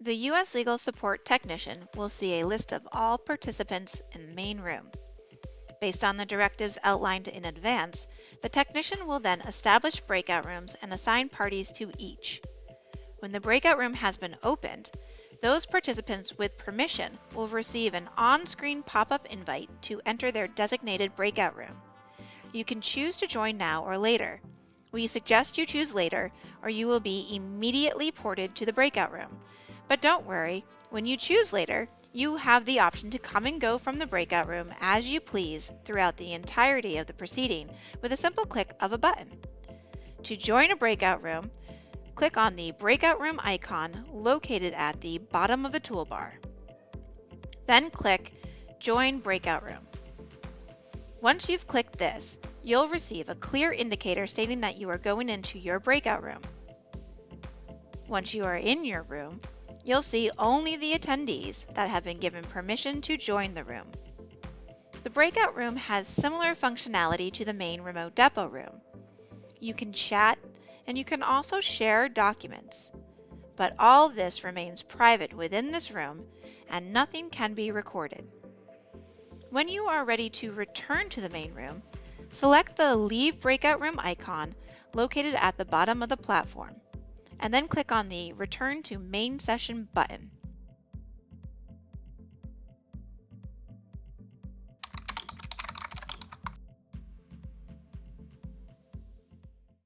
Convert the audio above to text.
The U.S. Legal Support Technician will see a list of all participants in the main room. Based on the directives outlined in advance, the technician will then establish breakout rooms and assign parties to each. When the breakout room has been opened, those participants with permission will receive an on-screen pop-up invite to enter their designated breakout room. You can choose to join now or later. We suggest you choose later, or you will be immediately ported to the breakout room. But don't worry, when you choose later, you have the option to come and go from the breakout room as you please throughout the entirety of the proceeding with a simple click of a button. To join a breakout room, click on the breakout room icon located at the bottom of the toolbar. Then click Join Breakout Room. Once you've clicked this, you'll receive a clear indicator stating that you are going into your breakout room. Once you are in your room, you'll see only the attendees that have been given permission to join the room. The breakout room has similar functionality to the main RemoteDepo room. You can chat and you can also share documents, but all this remains private within this room and nothing can be recorded. When you are ready to return to the main room, select the Leave Breakout Room icon located at the bottom of the platform, and then click on the Return to Main Session button.